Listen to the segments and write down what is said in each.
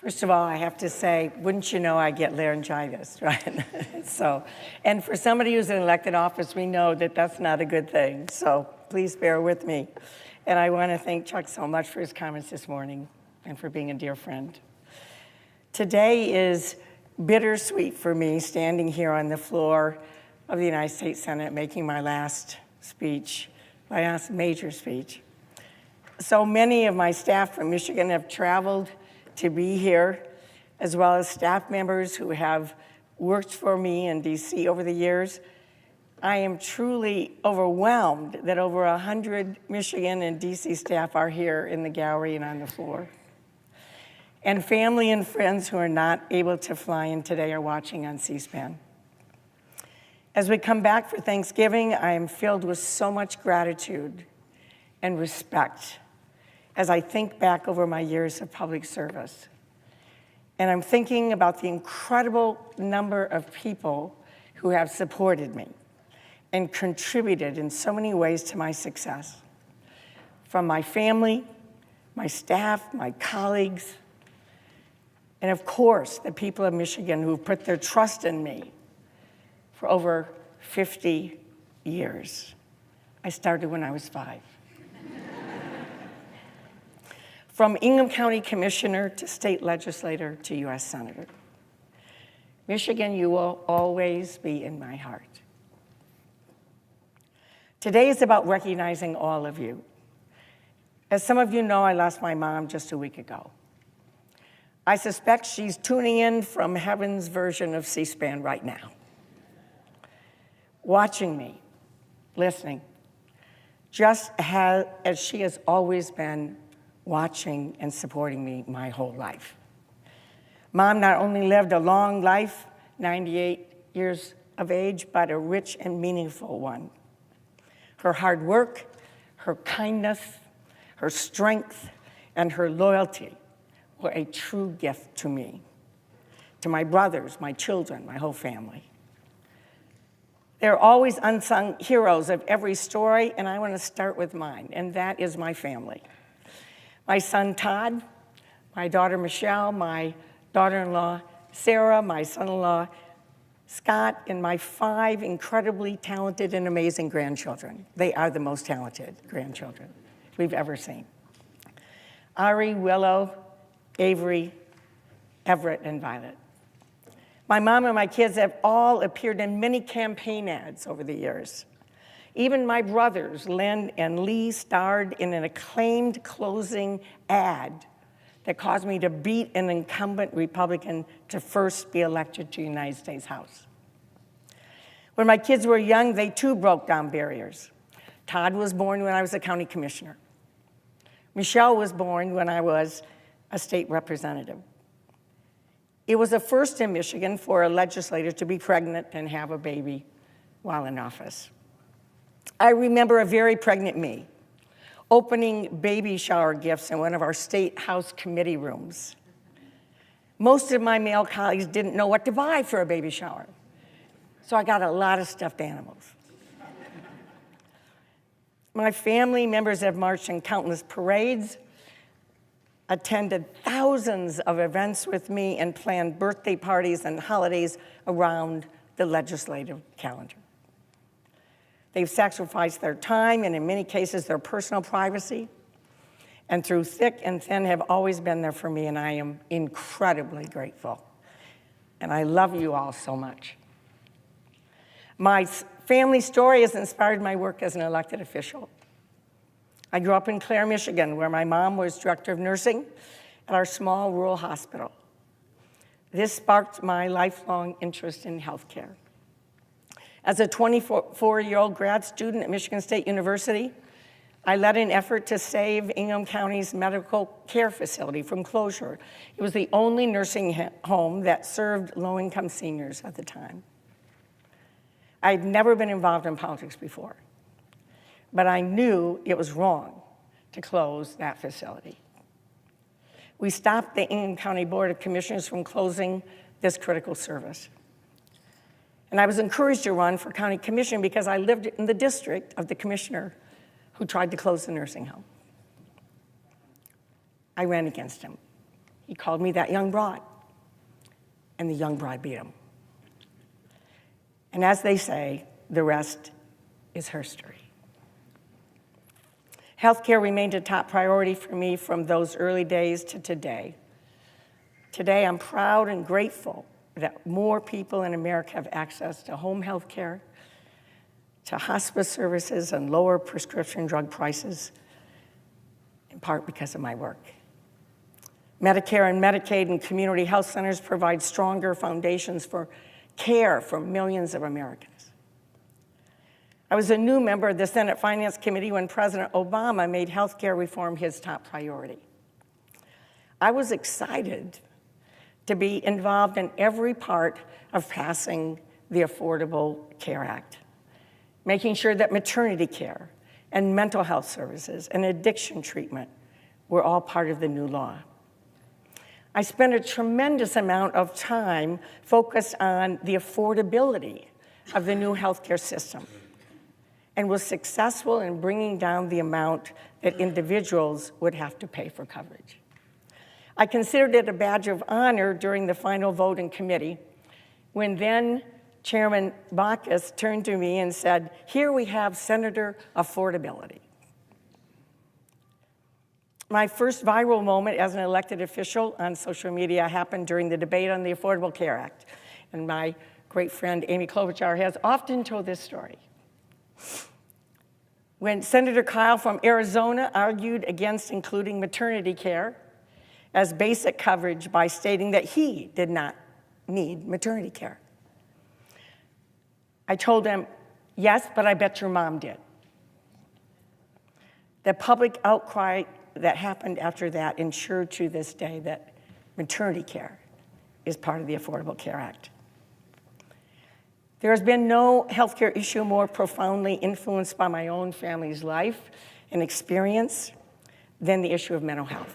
First of all, I have to say, wouldn't you know I get laryngitis, right? And for somebody who's in elected office, we know that that's not a good thing. So please bear with me. And I want to thank Chuck so much for his comments this morning and for being a dear friend. Today is bittersweet for me, standing here on the floor of the United States Senate, making my last speech, my last major speech. So many of my staff from Michigan have traveled to be here, as well as staff members who have worked for me in DC over the years. I am truly overwhelmed that over 100 Michigan and DC staff are here in the gallery and on the floor. And family and friends who are not able to fly in today are watching on C-SPAN. As we come back for Thanksgiving, I am filled with so much gratitude and respect as I think back over my years of public service. And I'm thinking about the incredible number of people who have supported me and contributed in so many ways to my success. From my family, my staff, my colleagues, and of course, the people of Michigan who've put their trust in me for over 50 years. I started when I was 5. From Ingham County Commissioner to state legislator to U.S. Senator. Michigan, you will always be in my heart. Today is about recognizing all of you. As some of you know, I lost my mom just a week ago. I suspect she's tuning in from heaven's version of C-SPAN right now, watching me, listening, just as she has always been watching and supporting me my whole life. Mom not only lived a long life, 98 years of age, but a rich and meaningful one. Her hard work, her kindness, her strength, and her loyalty were a true gift to me, to my brothers, my children, my whole family. There are always unsung heroes of every story, and I want to start with mine, and that is my family. My son, Todd, my daughter, Michelle, my daughter-in-law, Sarah, my son-in-law, Scott, and my 5 incredibly talented and amazing grandchildren. They are the most talented grandchildren we've ever seen. Ari, Willow, Avery, Everett, and Violet. My mom and my kids have all appeared in many campaign ads over the years. Even my brothers, Len and Lee, starred in an acclaimed closing ad that caused me to beat an incumbent Republican to first be elected to the United States House. When my kids were young, they too broke down barriers. Todd was born when I was a county commissioner. Michelle was born when I was a state representative. It was a first in Michigan for a legislator to be pregnant and have a baby while in office. I remember a very pregnant me opening baby shower gifts in one of our state house committee rooms. Most of my male colleagues didn't know what to buy for a baby shower, so I got a lot of stuffed animals. My family members have marched in countless parades, attended thousands of events with me, and planned birthday parties and holidays around the legislative calendar. They've sacrificed their time and in many cases their personal privacy, and through thick and thin have always been there for me, and I am incredibly grateful. And I love you all so much. My family story has inspired my work as an elected official. I grew up in Clare, Michigan, where my mom was director of nursing at our small rural hospital. This sparked my lifelong interest in healthcare. As a 24-year-old grad student at Michigan State University, I led an effort to save Ingham County's medical care facility from closure. It was the only nursing home that served low-income seniors at the time. I had never been involved in politics before, but I knew it was wrong to close that facility. We stopped the Ingham County Board of Commissioners from closing this critical service. And I was encouraged to run for county commission because I lived in the district of the commissioner who tried to close the nursing home. I ran against him. He called me that young broad, and the young broad beat him. And as they say, the rest is history. Healthcare remained a top priority for me from those early days to today. Today, I'm proud and grateful that more people in America have access to home health care, to hospice services, and lower prescription drug prices, in part because of my work. Medicare and Medicaid and community health centers provide stronger foundations for care for millions of Americans. I was a new member of the Senate Finance Committee when President Obama made healthcare reform his top priority. I was excited to be involved in every part of passing the Affordable Care Act, making sure that maternity care and mental health services and addiction treatment were all part of the new law. I spent a tremendous amount of time focused on the affordability of the new healthcare system and was successful in bringing down the amount that individuals would have to pay for coverage. I considered it a badge of honor during the final vote in committee when then Chairman Baucus turned to me and said, "Here we have Senator Affordability." My first viral moment as an elected official on social media happened during the debate on the Affordable Care Act. And my great friend Amy Klobuchar has often told this story. When Senator Kyle from Arizona argued against including maternity care as basic coverage by stating that he did not need maternity care, I told him, "Yes, but I bet your mom did." The public outcry that happened after that ensured to this day that maternity care is part of the Affordable Care Act. There has been no healthcare issue more profoundly influenced by my own family's life and experience than the issue of mental health.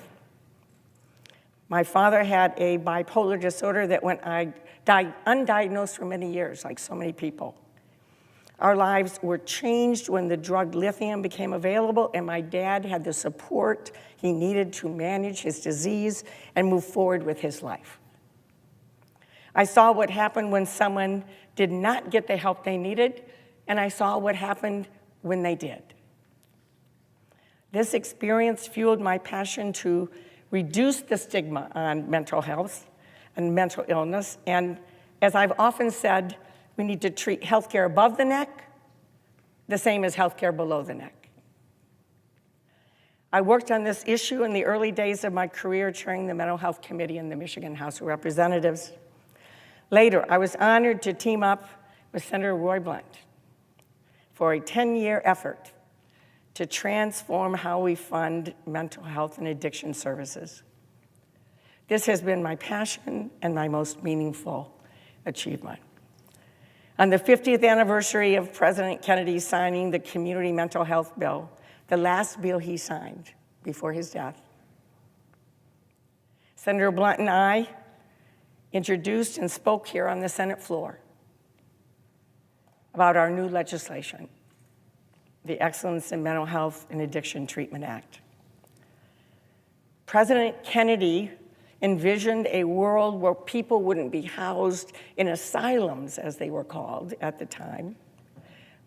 My father had a bipolar disorder that went undiagnosed for many years, like so many people. Our lives were changed when the drug lithium became available, and my dad had the support he needed to manage his disease and move forward with his life. I saw what happened when someone did not get the help they needed, and I saw what happened when they did. This experience fueled my passion to reduce the stigma on mental health and mental illness, and as I've often said, we need to treat healthcare above the neck the same as healthcare below the neck. I worked on this issue in the early days of my career chairing the Mental Health Committee in the Michigan House of Representatives. Later, I was honored to team up with Senator Roy Blunt for a 10-year effort to transform how we fund mental health and addiction services. This has been my passion and my most meaningful achievement. On the 50th anniversary of President Kennedy signing the Community Mental Health Bill, the last bill he signed before his death, Senator Blunt and I introduced and spoke here on the Senate floor about our new legislation, the Excellence in Mental Health and Addiction Treatment Act. President Kennedy envisioned a world where people wouldn't be housed in asylums, as they were called at the time,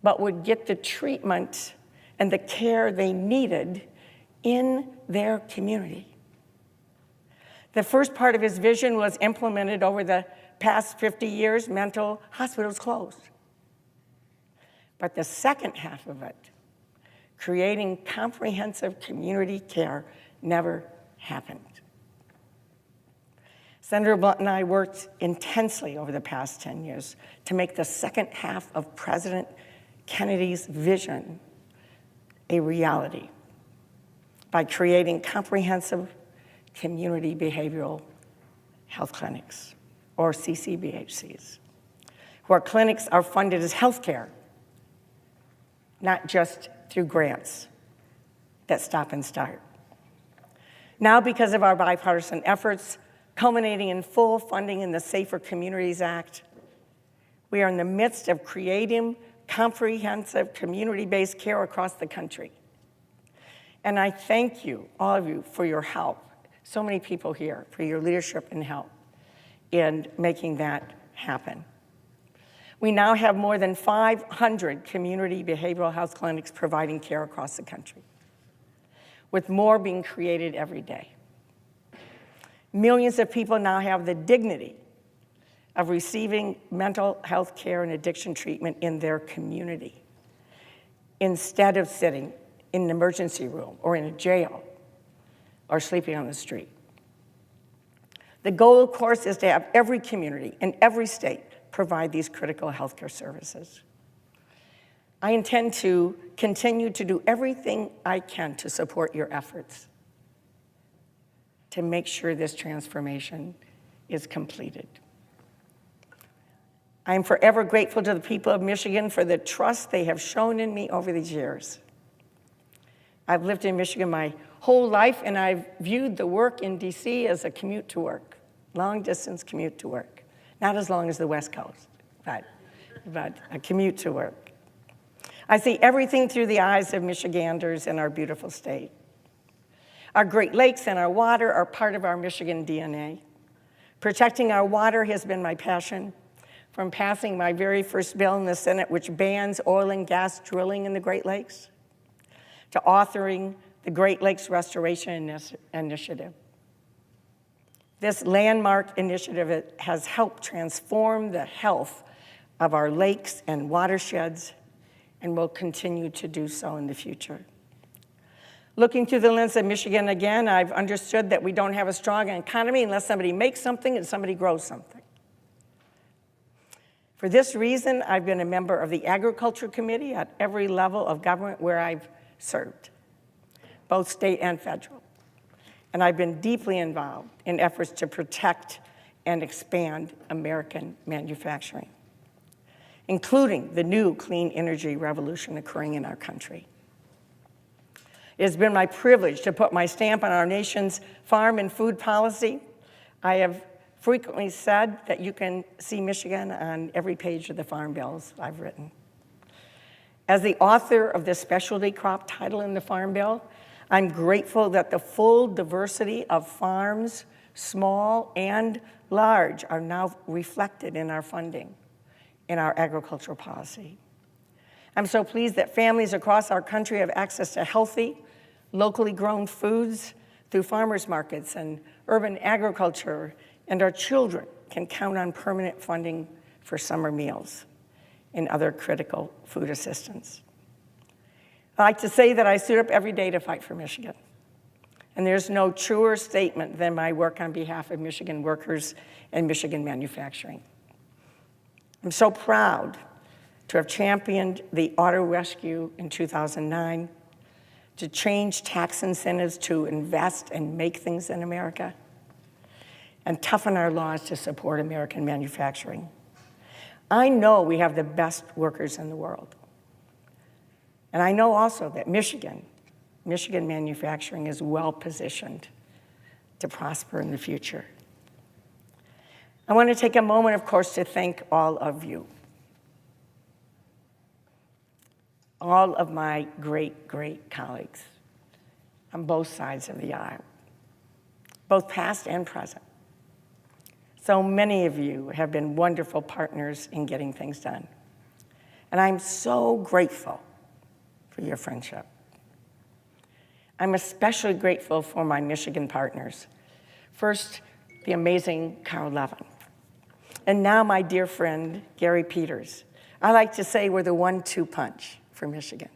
but would get the treatment and the care they needed in their community. The first part of his vision was implemented over the past 50 years. Mental hospitals closed. But the second half of it, creating comprehensive community care, never happened. Senator Blunt and I worked intensely over the past 10 years to make the second half of President Kennedy's vision a reality by creating comprehensive community behavioral health clinics, or CCBHCs, where clinics are funded as healthcare, not just through grants that stop and start. Now, because of our bipartisan efforts, culminating in full funding in the Safer Communities Act, we are in the midst of creating comprehensive community-based care across the country. And I thank you, all of you, for your help so many people here for your leadership and help in making that happen. We now have more than 500 community behavioral health clinics providing care across the country, with more being created every day. Millions of people now have the dignity of receiving mental health care and addiction treatment in their community, instead of sitting in an emergency room or in a jail or sleeping on the street. The goal, of course, is to have every community in every state provide these critical healthcare services. I intend to continue to do everything I can to support your efforts to make sure this transformation is completed. I am forever grateful to the people of Michigan for the trust they have shown in me over these years. I've lived in Michigan my whole life, and I've viewed the work in DC as a commute to work, long-distance commute to work. Not as long as the West Coast, but a commute to work. I see everything through the eyes of Michiganders in our beautiful state. Our Great Lakes and our water are part of our Michigan DNA. Protecting our water has been my passion, from passing my very first bill in the Senate, which bans oil and gas drilling in the Great Lakes, to authoring the Great Lakes Restoration Initiative. This landmark initiative has helped transform the health of our lakes and watersheds, and will continue to do so in the future. Looking through the lens of Michigan again, I've understood that we don't have a strong economy unless somebody makes something and somebody grows something. For this reason, I've been a member of the Agriculture Committee at every level of government where I've served, both state and federal. And I've been deeply involved in efforts to protect and expand American manufacturing, including the new clean energy revolution occurring in our country. It has been my privilege to put my stamp on our nation's farm and food policy. I have frequently said that you can see Michigan on every page of the farm bills I've written. As the author of the specialty crop title in the Farm Bill, I'm grateful that the full diversity of farms, small and large, are now reflected in our funding, in our agricultural policy. I'm so pleased that families across our country have access to healthy, locally grown foods through farmers markets and urban agriculture, and our children can count on permanent funding for summer meals and other critical food assistance. I like to say that I suit up every day to fight for Michigan. And there's no truer statement than my work on behalf of Michigan workers and Michigan manufacturing. I'm so proud to have championed the auto rescue in 2009, to change tax incentives to invest and make things in America, and toughen our laws to support American manufacturing. I know we have the best workers in the world. And I know also that Michigan manufacturing is well positioned to prosper in the future. I want to take a moment, of course, to thank all of you. All of my great, great colleagues on both sides of the aisle, both past and present. So many of you have been wonderful partners in getting things done. And I'm so grateful for your friendship. I'm especially grateful for my Michigan partners. First, the amazing Carl Levin. And now my dear friend, Gary Peters. I like to say we're the 1-2 punch for Michigan.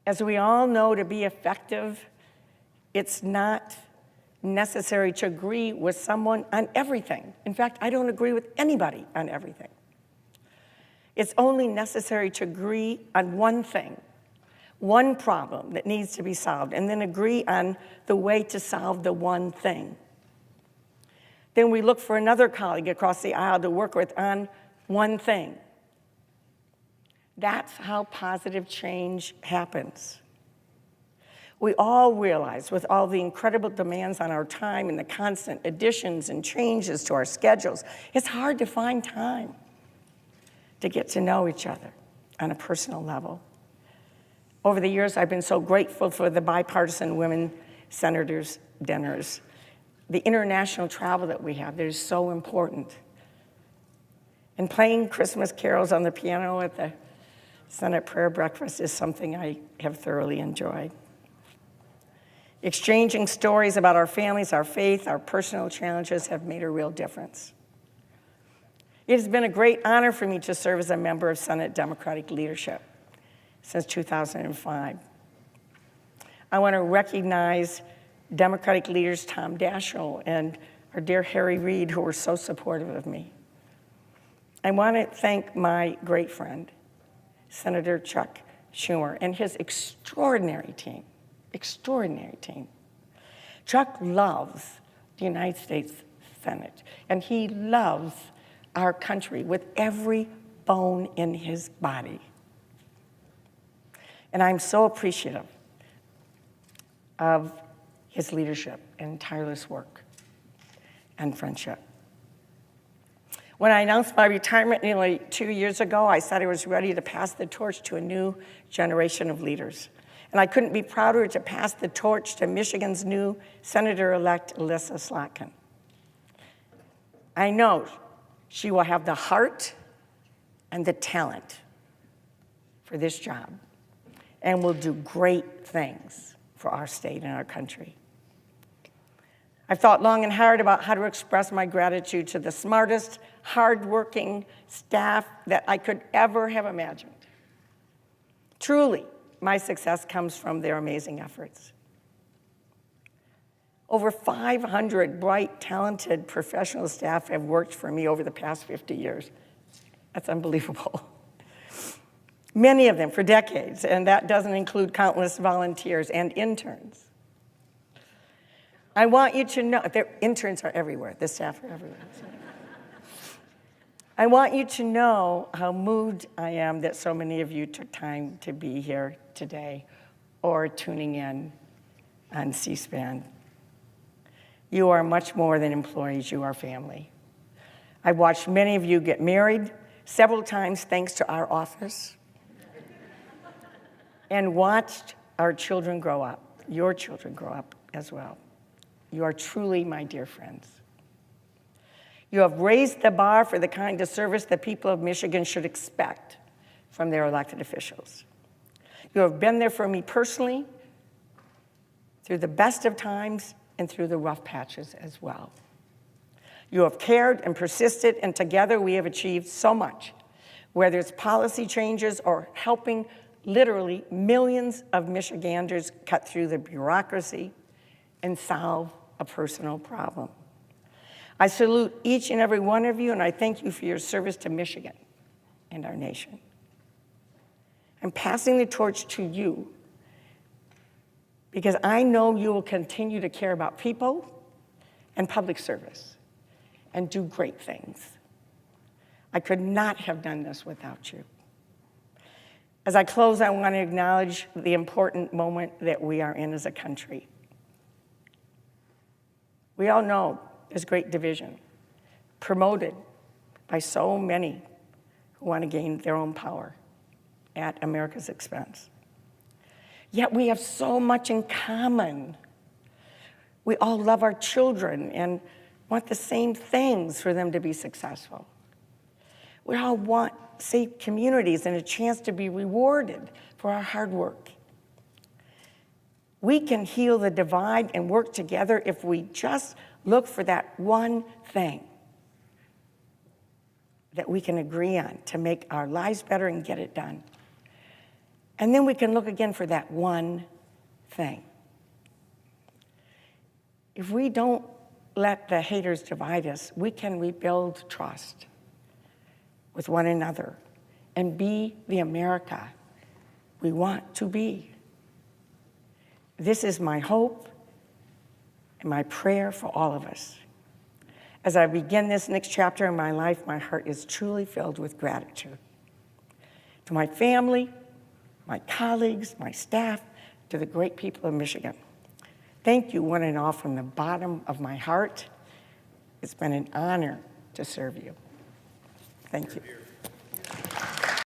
As we all know, to be effective, it's not necessary to agree with someone on everything. In fact, I don't agree with anybody on everything. It's only necessary to agree on one thing, one problem that needs to be solved, and then agree on the way to solve the one thing. Then we look for another colleague across the aisle to work with on one thing. That's how positive change happens. We all realize, with all the incredible demands on our time and the constant additions and changes to our schedules, it's hard to find time to get to know each other on a personal level. Over the years, I've been so grateful for the bipartisan women senators' dinners, the international travel that we have that is so important. And playing Christmas carols on the piano at the Senate prayer breakfast is something I have thoroughly enjoyed. Exchanging stories about our families, our faith, our personal challenges have made a real difference. It has been a great honor for me to serve as a member of Senate Democratic leadership since 2005. I want to recognize Democratic leaders Tom Daschle and our dear Harry Reid, who were so supportive of me. I want to thank my great friend, Senator Chuck Schumer, and his extraordinary team. Chuck loves the United States Senate, and he loves our country with every bone in his body. And I'm so appreciative of his leadership and tireless work and friendship. When I announced my retirement nearly 2 years ago, I said I was ready to pass the torch to a new generation of leaders. And I couldn't be prouder to pass the torch to Michigan's new Senator-elect Elissa Slotkin. I know she will have the heart and the talent for this job and will do great things for our state and our country. I've thought long and hard about how to express my gratitude to the smartest, hardworking staff that I could ever have imagined. Truly, my success comes from their amazing efforts. Over 500 bright, talented professional staff have worked for me over the past 50 years. That's unbelievable. Many of them for decades, and that doesn't include countless volunteers and interns. I want you to know, interns are everywhere, the staff are everywhere. I want you to know how moved I am that so many of you took time to be here today or tuning in on C-SPAN. You are much more than employees, you are family. I've watched many of you get married several times thanks to our office and watched our children grow up, your children grow up as well. You are truly my dear friends. You have raised the bar for the kind of service the people of Michigan should expect from their elected officials. You have been there for me personally through the best of times and through the rough patches as well. You have cared and persisted, and together we have achieved so much, whether it's policy changes or helping literally millions of Michiganders cut through the bureaucracy and solve a personal problem. I salute each and every one of you, and I thank you for your service to Michigan and our nation. I'm passing the torch to you because I know you will continue to care about people and public service and do great things. I could not have done this without you. As I close, I want to acknowledge the important moment that we are in as a country. We all know there's great division, promoted by so many who want to gain their own power at America's expense. Yet we have so much in common. We all love our children and want the same things for them to be successful. We all want safe communities and a chance to be rewarded for our hard work. We can heal the divide and work together if we just look for that one thing that we can agree on to make our lives better and get it done. And then we can look again for that one thing. If we don't let the haters divide us, we can rebuild trust with one another and be the America we want to be. This is my hope and my prayer for all of us. As I begin this next chapter in my life, my heart is truly filled with gratitude. To my family, my colleagues, my staff, to the great people of Michigan. Thank you one and all from the bottom of my heart. It's been an honor to serve you. Thank you.